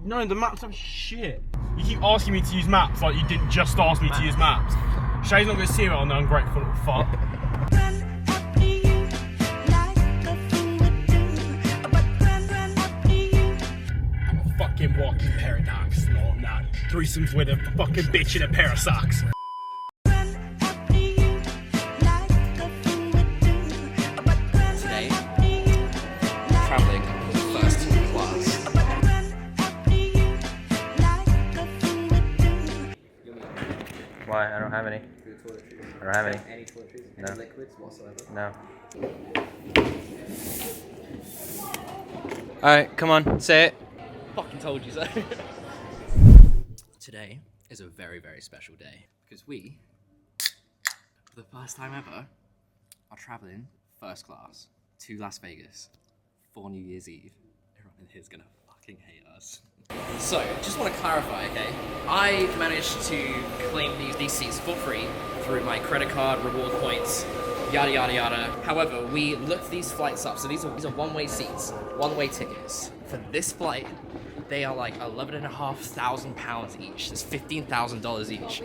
No, the maps are shit. You keep asking me to use maps like you didn't just ask me to use maps. Shay's not going to see it on the ungrateful little fuck. I'm a fucking walking paradox. No, I'm not. Threesomes with a fucking bitch in a pair of socks. Today, travelling first class. Why? I don't have any. I don't have any. Any toiletries? No. Any liquids whatsoever? No. Alright, come on, say it. Fucking told you so. Today is a very, very special day because we, for the first time ever, are traveling first class to Las Vegas for New Year's Eve. Everyone in here is gonna fucking hate us. So, just want to clarify, okay? I managed to claim these seats for free through my credit card, reward points, yada yada yada. However, we looked these flights up, so these are one-way seats, one-way tickets. For this flight, they are like £11,500 each. That's $15,000 each.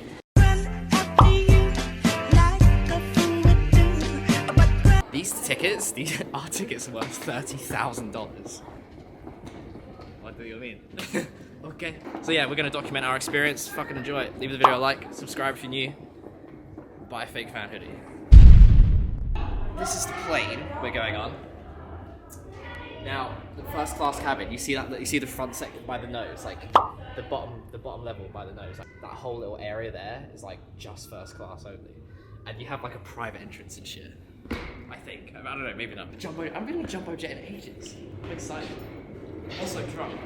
These tickets, our tickets are worth $30,000. What do you mean? Okay. So yeah, we're gonna document our experience. Fucking enjoy it. Leave the video a like, subscribe if you're new. Buy a fake fan hoodie. This is the plane we're going on. Now, the first class cabin, you see that? You see the front section by the nose, like the bottom level by the nose. Like, that whole little area there is like just first class only, and you have like a private entrance and shit. I think. I don't know, maybe not. I'm gonna be jumbo jet in ages. I'm excited. Also drunk.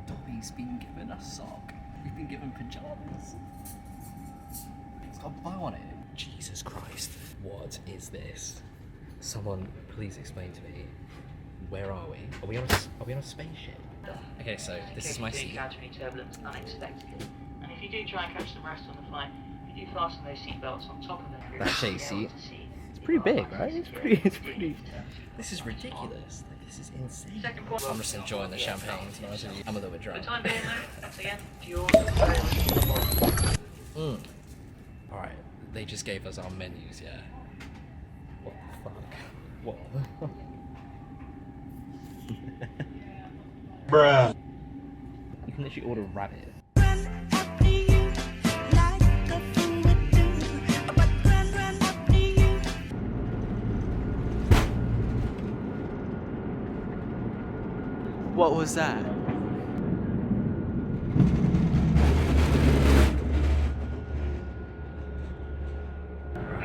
Dobby's been given a sock. We've been given pajamas. It's got a bow on it. Jesus Christ. What is this? Someone please explain to me. Where are we? Are we on a spaceship? Okay, so this is my seat. Encounter any turbulence unexpectedly, and if you do try and catch some rest on the flight, you do fasten those seatbelts on top of them. That's Shay's seat. It's pretty big, right? It's pretty. This is ridiculous. Like, this is insane. I'm just enjoying the champagne. To be honest with you, I'm a little bit drunk. For the time being, though, once again, yours. All right, they just gave us our menus. Yeah. What the fuck? What? Bruh. You can literally order rabbit. What was that?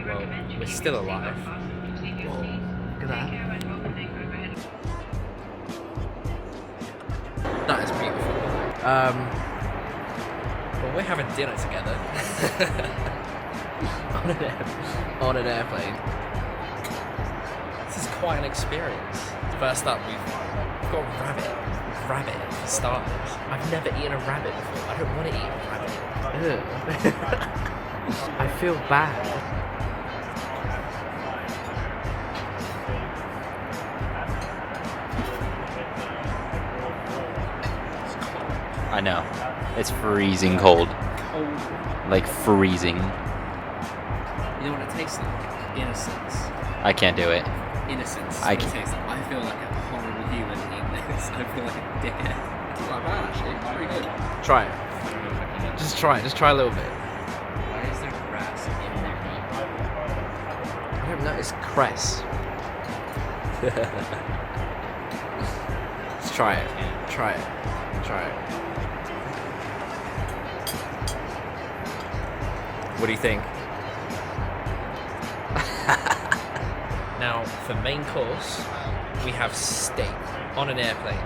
Well, we're still alive. Whoa, look at that. That is beautiful. Well, we're having dinner together on an airplane. This is quite an experience. First up, we've got rabbit for starters. I've never eaten a rabbit before. I don't want to eat a rabbit. I feel bad. I know. It's freezing cold. Like freezing. You know what it tastes like? Innocence. I can't do it. Innocence. I It can't. tastes like. I feel like a horrible human eating this. I feel like a dickhead. It's not bad actually. It's pretty good. Try it. Just try it. Just try a little bit. Why is there grass in their meat? I don't know. It's cress. Let's try it. Try it. Try it. What do you think? Now, for main course, we have steak on an airplane.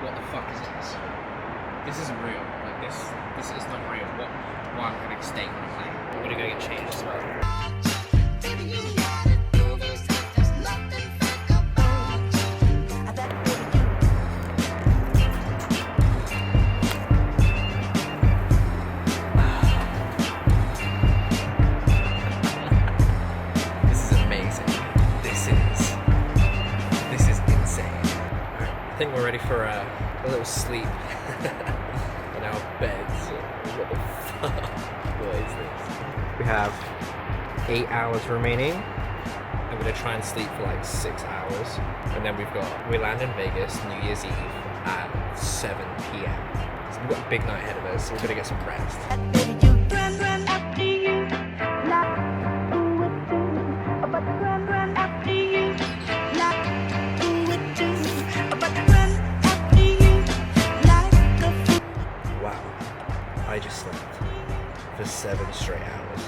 What the fuck is this? This isn't real. Like, This is not real. What? Why I'm having steak on a plane. We're gonna go get changed as well. This is amazing. This is insane. I think we're ready for a little sleep in our beds. What the fuck? What is this? We have 8 hours remaining. I'm gonna try and sleep for like 6 hours, and then we land in Vegas New Year's Eve at 7 p.m. So we've got a big night ahead of us, so we're gonna get some rest. Wow, I just slept for 7 straight hours.